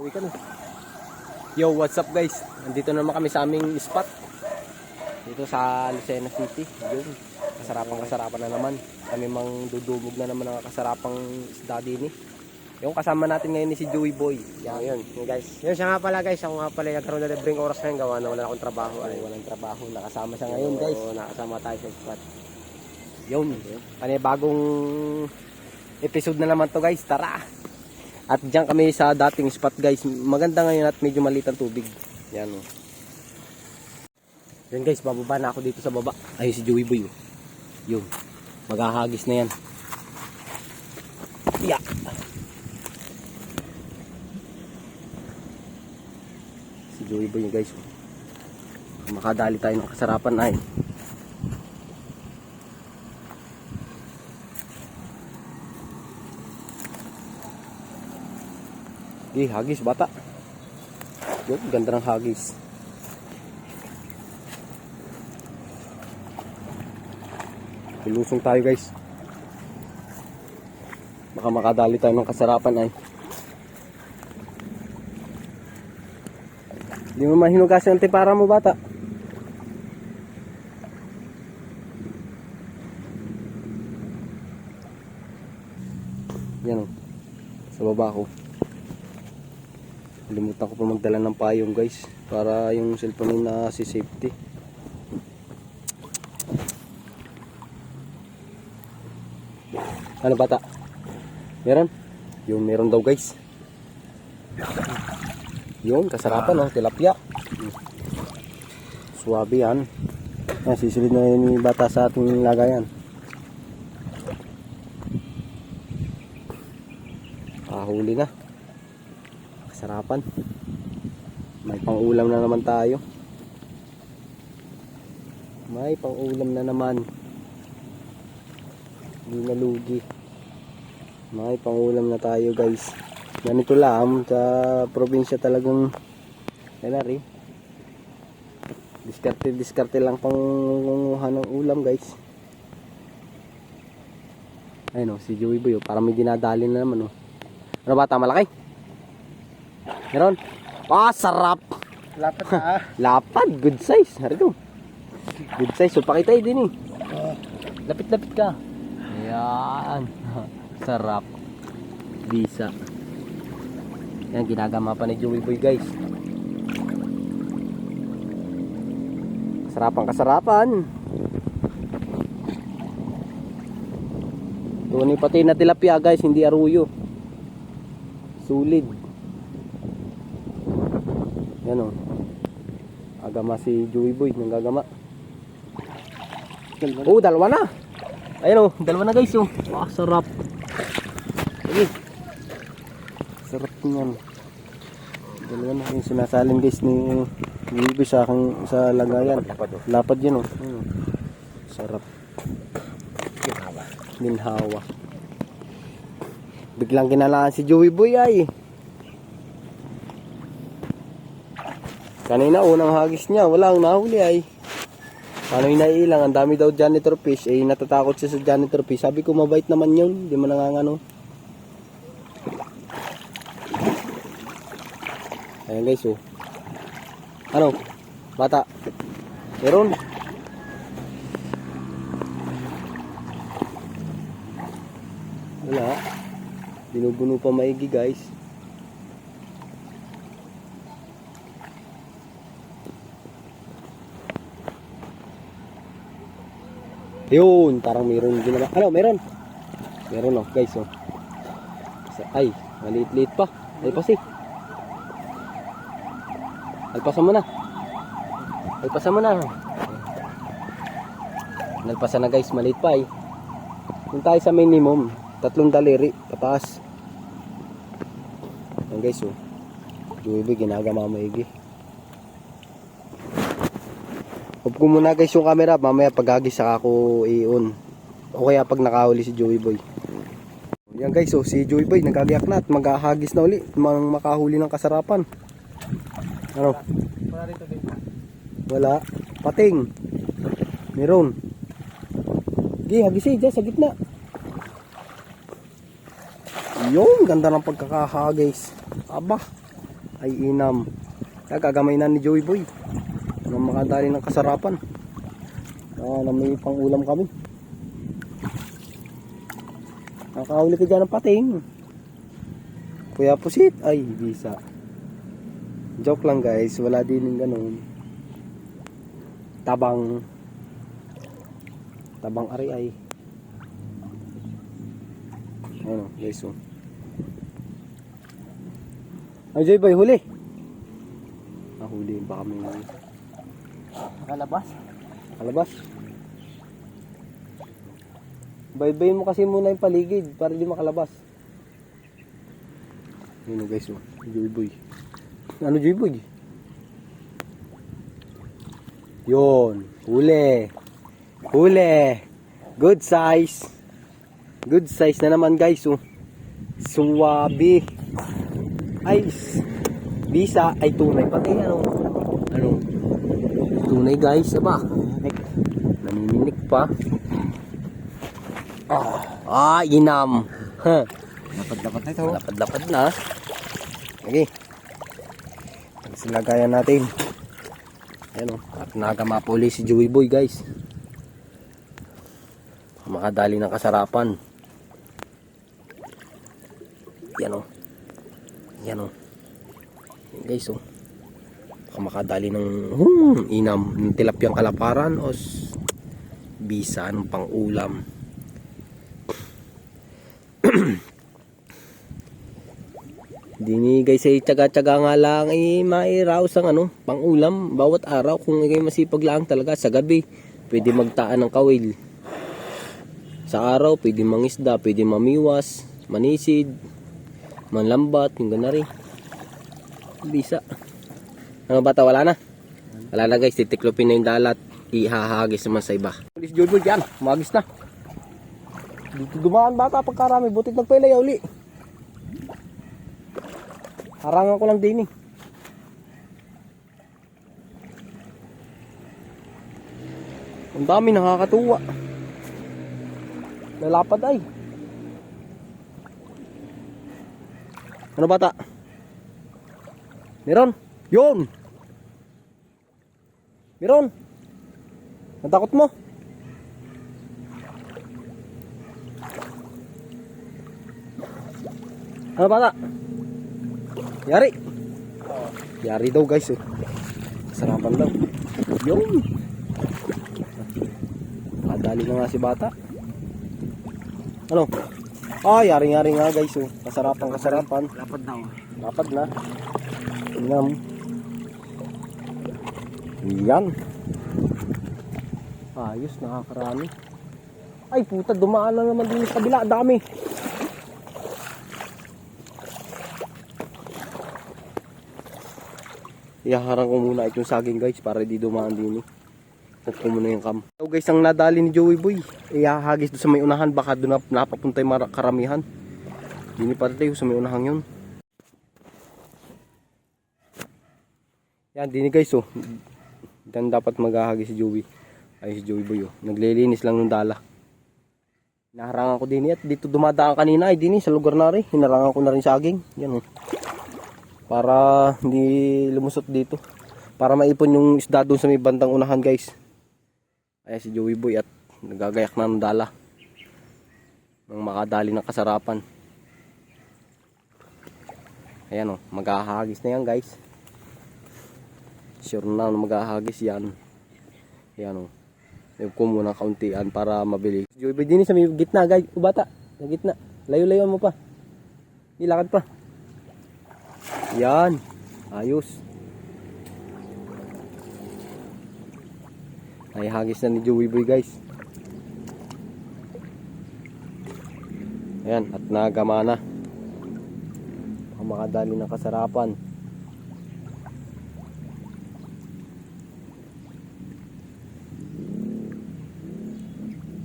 Uwi ka na. Yo, what's up guys? Nandito naman kami sa aming spot. Dito sa Lucena City. Yun, kasarapan na naman. Kami mang dudumog na naman ng kasarapang isda din eh. Yung kasama natin ngayon ni si Joey Boy. Yun guys. Yun siya nga pala guys. Ako nga pala nagkaroon na libreng oras ngayon. Gawa na wala akong trabaho. Walang trabaho. Nakasama siya ngayon guys. Oo, nakasama tayo sa spot. Yun. Bagong episode na naman to guys. Tara! At diyan kami sa dating spot guys. Maganda ngayon at medyo maliit ang tubig. Yan o. Yan guys, bababa na ako dito sa baba. Ay si Joey Boy. Yun. Maghahagis na yan. Yeah. Si Joey Boy guys. Makadali tayo ng kasarapan ay. Hagis bata. Yun, ganda ng hagis. Pilusong tayo guys. Baka makadali tayo ng kasarapan ay. Hindi mo mahinugasan ang tipara mo bata. Yan o. Sa baba ko. Limutan ko pa magdala ng payong guys para yung cellphone na si safety. Ano bata? Meron? Yung meron daw guys. Yun, kasarapan oh, tilapia. Suwabe yan. Sisilid na yun yung bata sa ating lagayan. Huli na. Sarapan. May pang-ulam na naman tayo. May pang-ulam na naman. Hindi na lugi. May pang-ulam na tayo guys. Ganito lang sa probinsya talagang ganari. Diskarte lang pangunguha ng ulam guys. Ayun o, si Joey Boy para may dinadali na naman o. Ano bata, malaki? Meron? Sarap! Lapad na Lapad, good size. Harito. Good size. So, pakita din eh. Lapit-lapit ka. Ayan. Sarap. Bisa. Yan, ginagama pa ni Joey Boy guys. Kasarapan. Doon pati na tilapia guys, hindi aruyo. Sulit. Yan o. Agama si Joey Boy. Nanggagama. Oh, dalawa na. Ayun o. Dalawa na guys o. Sarap. Sige. Sarap niyan. Dalawa na. Yung sinasalin guys ni Joey Boy sa aking sa lagayan. Lapad yan o. Sarap. Ginhawa. Biglang kinalaan si Joey Boy ay. Kanina unang hagis niya, walang nahuli ay. Paano yung naiilang? Ang dami daw janitor fish. Natatakot siya sa janitor fish. Sabi ko mabait naman yun. Hindi mo nangangano. Ayan guys oh. Ano? Bata. Meron. Wala. Binubuno pa maigi guys. Yun, parang meron din naman. Ano, meron? Meron oh, guys oh. Ay, maliit-liit pa. Alpasi. Alpasan mo na. Alpasan mo na. Nalpasan na guys, maliit pa eh. Kung tayo sa minimum, 3 daliri, pataas. Yan guys oh. Joey Boy, ginagama maigi. Off ko muna guys yung camera, mamaya paghagis saka ako i-on. O kaya pag nakahuli si Joey Boy. Yan guys, oh, si Joey Boy nagagayak na at maghahagis na uli, makahuli ng kasarapan. Ano? Wala rito din. Wala. Pating. Meron. Sige, hagis dyan sa gitna. Yung ganda ng pagkakaha guys. Aba. ay inam. Gagamay na ni Joey Boy. Nang makadali ng kasarapan. Na may pang-ulam kami. Nakahuli ka dyan ng pating. Kuya Pusit. Ay, bisa. Joke lang guys. Wala din yung ganun. Tabang ari ay. Ano guys oh. Ay Joy Boy, huli. Nahuli ba kami? Nakalabas. Kalabas. Baybayin mo kasi muna yung paligid para di makalabas. Yun guys oh. Joy Boy. Ano Joy Boy? Yun. Huli. Huli. Good size. Good size na naman guys oh. Suwabe. Ay. Bisa ay tunay pati ano. Ano? Tunay guys, aba. Nanininik pa. Inam. Ha. Lapad-lapad na ito. Lapad-lapad na. Okay. Silagayan natin. Ayan o. At nagamapuli si Joey Boy guys. Makadali ng kasarapan. Yan o. Yan o. Yan guys o. Makadali ng inam. Ng tilapyang kalaparan o bisa ng pang ulam. Dini guys ay tsaga-tsaga nga lang ay mairaos ang ano, pang-ulam bawat araw kung ikay masipag lang talaga sa gabi. Pwede magtaan ng kawil. Sa araw pwede mangisda, pwede mamiwas, manisid, manlambat, yung gana rin. Bisa. Ano bata, wala na? Wala na guys, titiklopin na yung dalat. Ihahagis naman sa iba. Police Joy yan, magis na. Dito dumaan bata pagkarami, butit nagpailay uli. Harangan ko lang din eh. Ang dami nakakatuwa. Lalapad ay. Ano bata? Meron? Yun! Meron! Natakot mo? Ano bata? Yari. Yari daw guys eh. Sarapan daw. Yun. Kadali na nga si bata. Ano? Yari-yari nga guys oh. Kasarapan. Lapad na. Lapad na. Tingnan. Yan. Ayos, nakakarami. Ay puta, dumaan na naman din sa kabila. Dami. Ihaharang ko muna itong saging guys para di dumaan din eh. Pupko muna yung cam. So guys, ang nadali ni Joey Boy, ihahagis doon sa may unahan, baka doon na napapunta yung karamihan. Hindi pa tayo sa may unahan yun. Yan, dini guys oh. Yan dapat maghahagis si Joey. Ay si Joey Boy oh. Naglilinis lang ng dala. Hinaharangan ko din at dito dumadaan kanina ay dini sa lugar na rin. Hinarangan ko na rin saging. Yan oh. Para hindi lumusot dito. Para maipon yung isda doon sa may bandang unahan guys. Ayan si Joey Boy at nagagayak na ng dala. Nang makadali ng kasarapan. Ayan o, maghahagis na yan guys. Sure na maghahagis yan. Ayan o. Mayroon ko muna kauntian para mabili. Joey Boy din sa may gitna guys. O bata, sa gitna. Layo-layo mo pa. Ilakad pa. Yan. Ayos. Ay hagis na ni Joey Boy guys. Ayan. At nagama na. Ang makadali ng kasarapan.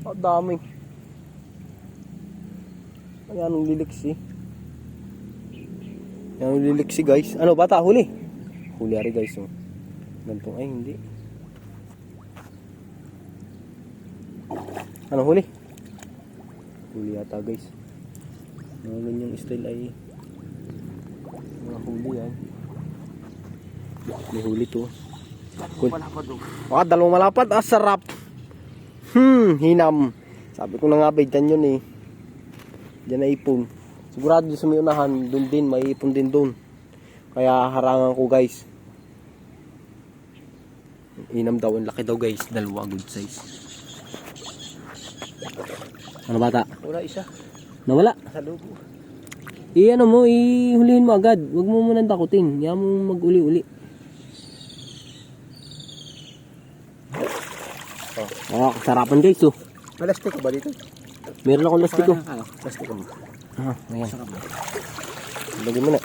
Ang dami. Ayan ang liliksi. Yan ang liliksi guys. Ano bata, huli? Huli ari guys oh. Gantong ay hindi. Ano huli? Huli yata guys. Mga ganyang style ay mga huli yan. May huli to. Malapad doon. Dalawang malapad. Sarap. Hinam. Sabi ko na nga ba, dyan yun eh. Dyan na ipon. Sigurado sa may unahan, doon din, may ipon din doon. Kaya harangan ko guys. Hinam daw, ang laki daw guys. Dalawa, good size. Ano bata? Wala isa. Nawala. Sa loob. Ano mo, ihulihin mo agad. Huwag mo munang takutin. Yan mo mag-uli-uli. Kasarapan guys oh. May lastik ba dito? Meron akong lastiko. Lastik mo. Ayan. Lagyan mo na.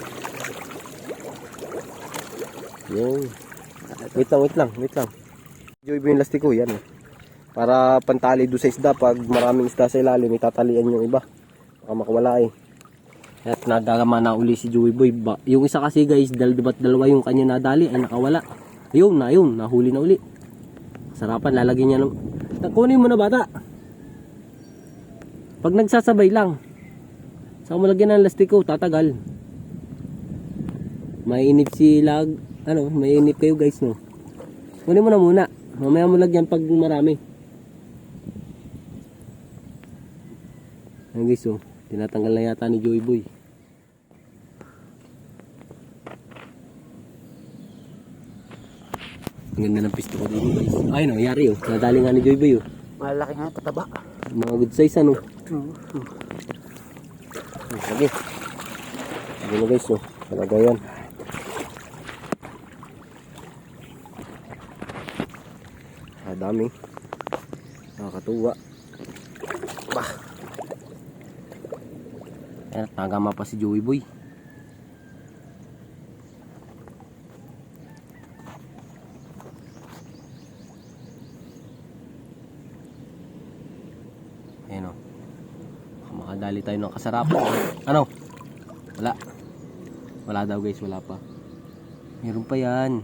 Yun. Wait lang. Joy yung lastiko, yan oh. Para pantali doon sa isda. Pag maraming isda sa ilalim, itatalian yung iba. Baka makawala eh. At nagagama na uli si Joey Boy. Yung isa kasi guys, dalawa yung kanya nadali ay nakawala. Ayun, nahuli na uli. Sarapan, lalagyan niya ng... Kunin mo na bata. Pag nagsasabay lang. Saka mo lagyan ng lastiko, tatagal. Mainip mainip kayo guys no. Kunin mo na muna. Mamaya mo lagyan pag marami. Ayun guys oh. Tinatanggal na yata ni Joey Boy. Ang ganda ng pisto ko dito guys. Ay no, yari oh. Nadali nga ni Joey Boy oh. Malaki nga, tataba. Mga good size ano. Lagi. Lagi na guys oh. Talaga yan. Dami. Nakakatuwa. Bah. Ayan, nagama pa si Joey Boy. Ayan o. Makadali tayo ng kasarapan. Ano? Wala daw guys, wala pa. Meron pa yan.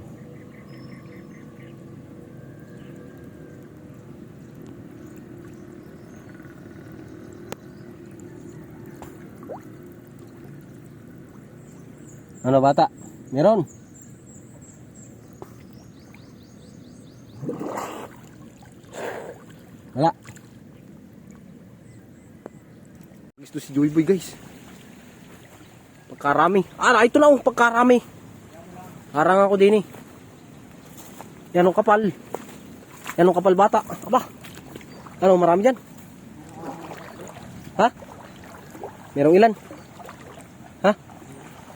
Ano bata? Meron? Wala. Gusto si Joey Boy guys. Pagkarami. Ito na oh, pagkarami. Harang ako din eh. Yan ang kapal. Yan ang kapal bata. Aba. Ano, marami dyan? Ha? Merong ilan? Ha?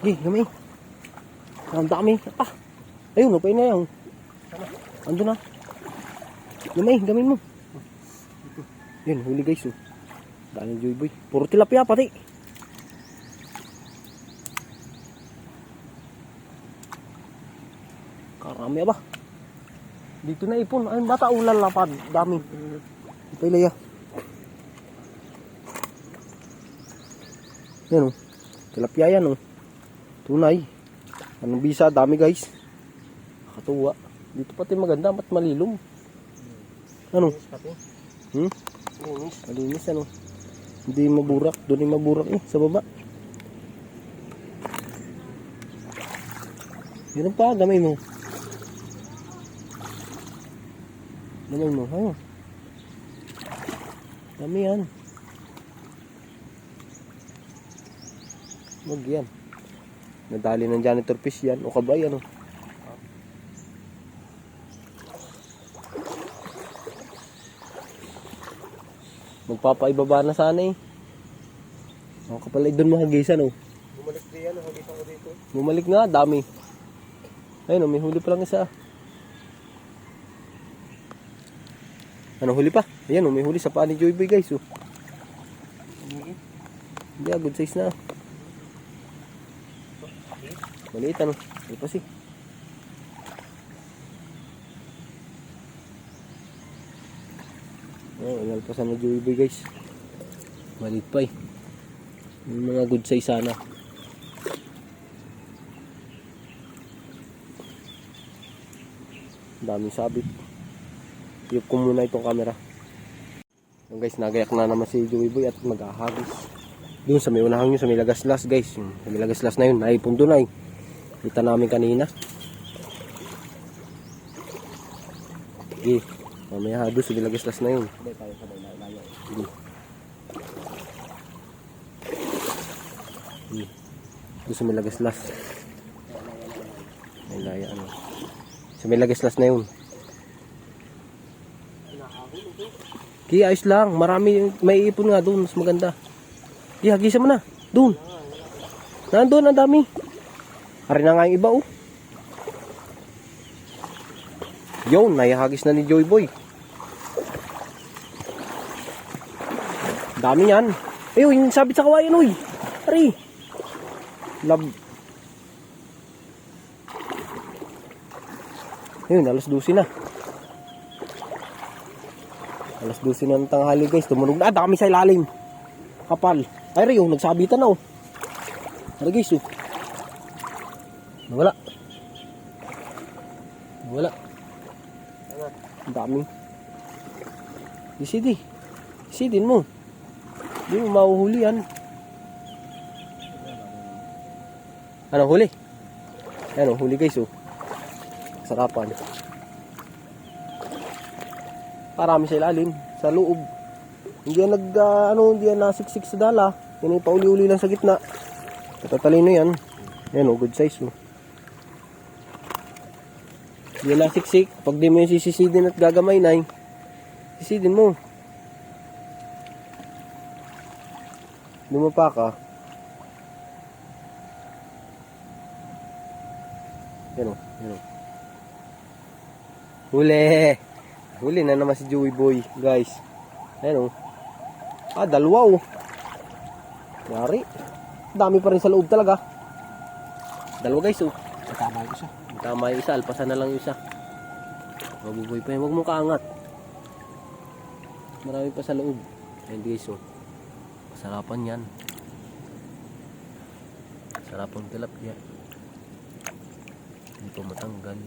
Gamay. Ang dami. Ayun, napay na yan. Ando na. Gamin mo. Yun, huli guys. Oh. Dami Joey Boy. Puro tilapia pati. Karami ba? Dito na ipon. Ayun, bata ulan lapad. Dami. Napay laya. Yan oh. Tilapia yan oh. Tunay. Anong bisa? Dami guys. Nakatuwa. Dito pati maganda. Ba't malilom? Ano? Malinis ano? Hindi maburak. Doon yung maburak eh. Sa baba. Meron pa. Gamay mo. Gamay mo. Ayun. Dami yan. Wag yan. Nadali ng janitor fish yan. O kabay ano. Magpapaibaba na sana eh. O kapalay doon mahagisan oh. Bumalik din yan. Hagisan ko dito. Bumalik nga. Dami. Ayun oh. May huli pa lang isa. Ano huli pa? Ayan oh. May huli sa paa ni Joey Boy guys oh. Hindi good size na. Maliit ano. Ay pa si. Inalpasan na Joey Boy guys. Maliit pa eh. Yung mga good size sana. Daming sabit. Tiyok ko muna itong camera. So guys, nagayak na naman si Joey Boy at mag-ahagis. Doon sa may unahang yun, sa may lagaslas guys. Sa may lagaslas na yun, naipon doon ay. Kita namin kanina. Sige. Mamaya doon, sumilagaslas na yun. Sabay tayo, sabay layo. Sige. Sige. Doon sumilagaslas. May laya ano. Sumilagaslas na yun. Kaya ayos lang. Marami, may ipon nga doon. Mas maganda. Kaya hagisa mo na. Doon. Nandun, ang dami. Hari na nga yung iba, oh. Yun, nayahagis na ni Joy Boy. Dami yan. Ayun, yung sabit sa kawayan, uy. Hari. Love. Ayun, alas 12 na. Alas 12 na ng tanghali, guys. Tumunog na. Dami sa ilalim. Kapal. Ay, Rio, nagsabitan na, oh. Hari, guys, oh. Nawala. Nawala. Ang dami. Isidi. Isidin mo. Hindi mo mahuhuli yan. Ano, huli? Ayan, oh, huli, guys, oh. Sarapan. Parami sa ilalim. Sa loob. Hindi yan hindi yan nasiksik sa dala. Yan yung pauli-uli lang sa gitna. Tatalino yan. Ayan, oh, good size, oh. Hindi yan nasiksik. Pag di mo yung sisisidin at gagamay na, sisidin mo. Lumapa ka. Yan, oh. Yan, oh. Huli! Huli na naman si Joey Boy, guys. Ayan, oh. Ah, dalawa, oh. Yari. Dami pa rin sa loob talaga. Dalawa, guys, oh. Tama yung isa. Tama yung isa, alpasan na lang yung isa. Mabuboy pa yun. Huwag mong kaangat. Marami pa sa loob. Ayan, guys, oh. Masarapan yan. Sarapan tilapia. Hindi pa matanggal.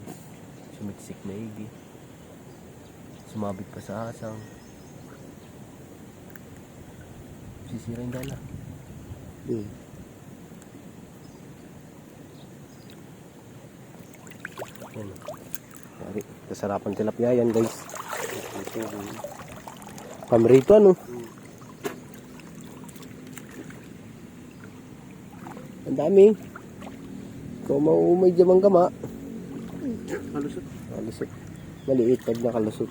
Sumiksik na igi. Sumabit pa sa asang. Sisira yung dala. Yan. Yari. Kasarapan tilapia yan, guys. Pamerito, ano? Ang dami. Kung mauumay dyan ang gama. Malusot. Malusot. Maliit pag nakalusot.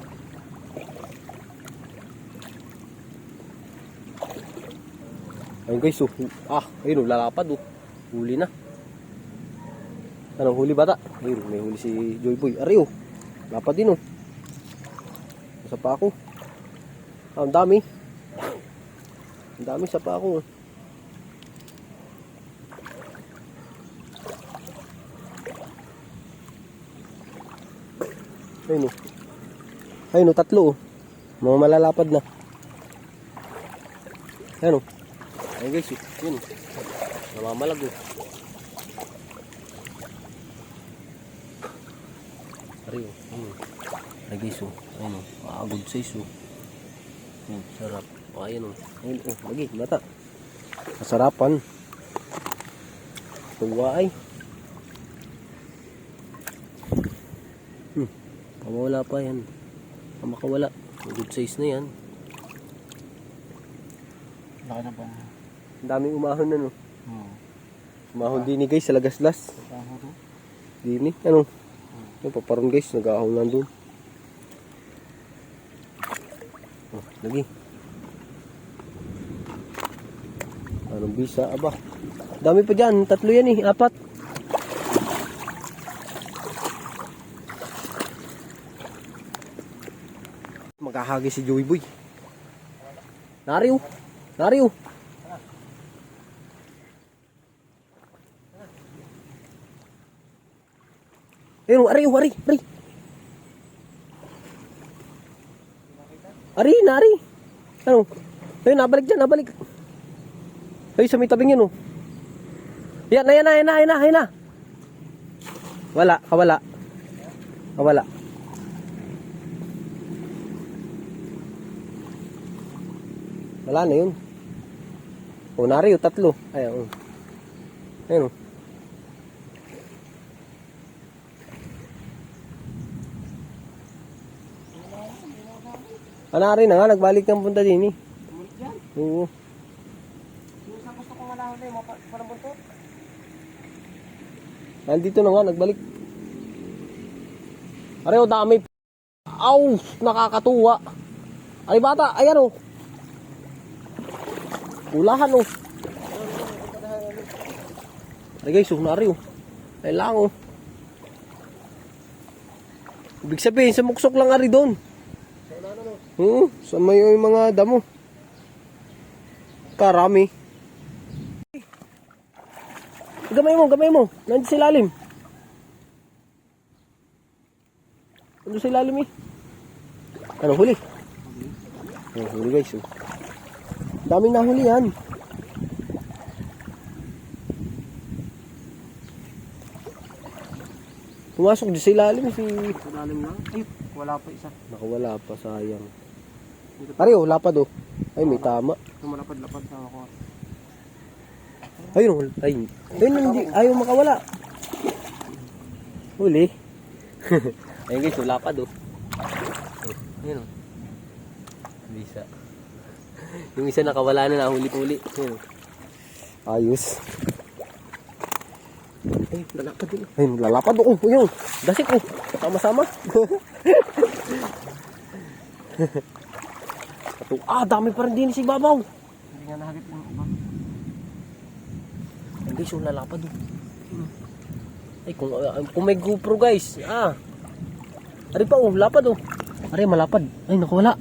Ayun, guys, oh. Ayun, oh, lalapad, oh. Huli na. Anong huli, bata? Ayun, may huli si Joy Boy. Ari, oh. Lapad din, oh. Sa pa ako. Ang dami. Ang dami sa pa ako, oh. Ayun, oh. Ayun, oh, tatlo, oh. Mga malalapad na. Ayun, oh. Ayun, guys, oh. Ayun, oh. Namamalag, oh. Ari, oh. Ayun, oh. Ay, guys, oh. Ayun, oh. Good size, oh. Sarap. Ayun, oh. Ayun, oh. Lagi, bata. Masarapan. Tuwa, ay. Mawala pa yan. Makawala. Good size na yan. Laki na ba? Ang daming umahon na, no? Oo. Umahon din ni, guys, sa lagaslas. Dini, ano? Yung paparon, guys, nag-ahon lang doon. Oh, lagi. Anong bisa? Aba. Dami pa dyan. Tatlo yan, eh. 4. Magkahagi si Joey Boy. Nariw. Nariw. Ayun, ari, ari, ari. Ari, nari. Ano? Ayun, nabalik dyan, nabalik. Ayun, sa may tabing yun, oh. Yan na. Wala, kawala. Kawala. Wala na yun. O, nari, o, tatlo. Ayun, ayun, o. Anari na nga, nagbalik ng punta din eh. Bumalik yan. Oo. Yung sa gusto kong alahon na yung parang buntot. Nandito na nga, nagbalik. Aray, o dami. Aw, nakakatuwa. Ay bata, ayan o. Ulahan o. Ay guys, nari o. Ay lang o. Ibig sabihin, sa muksok lang ari doon. Sa may mga damo. Karami. Gamay mo. Nandiyan sa ilalim. Nandiyan sa ilalim eh. Ano, huli? Huli guys. Oh. Daming nahuli yan. Pumasok dyan sa ilalim si... Sa lalim lang. Ay, wala pa isa. Nakawala pa, sayang. Ari oh, lapad oh. Ay, may tama. Tumalapad-lapad na ako. Ayun, ayun, hindi, ayaw makawala. Huli. Ayun guys, lapad oh. Ayun oh. Bisa. Yung isa nakawala na, nahuli-huli. Ayos. Ay, lalapad din. Ay, lalapad oh. Ayun, dasik oh. Sama-sama. Dami pa rin din si Babaw. Hindi nga nahagip yung iba. Guys, lalapad oh. Ay, kung may GoPro guys. Ari pa oh, lapad oh. Ari, malapad. Ay, nakawala.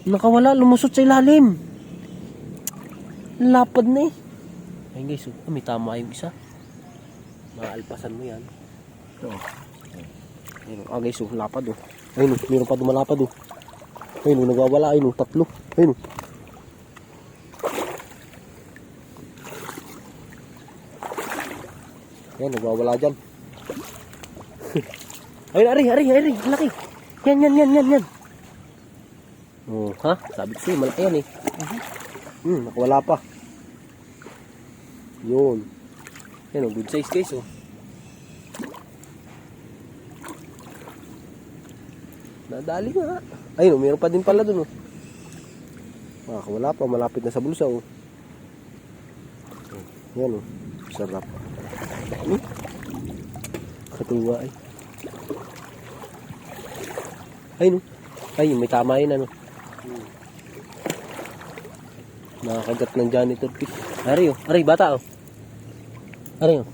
Nakawala, lumusot sa ilalim. Lapad na eh. Ay guys, may tama yung isa. Maalpasan mo yan. Ayun, guys, lapad oh. Ayun, meron pa dumalapad oh. Ayun, nagwawala. Ayun, tatlo. Ayun. Yan, nagwawala dyan. Ayun, ari. Malaki. Yan. Oh, ha? Sabi ko sa'yo, malaki yan eh. Nakawala pa. Yun. Yan, good size guys oh. Nadali nga. Ayun, meron pa din pala dun oh. Wala pa, malapit na sa bulsa oh. Yan oh, sarap. Katuwa eh. Ayun oh. Ay, may tama yun ano. Nakakagat ng janitor fish. Ari oh, bata oh. Ari oh.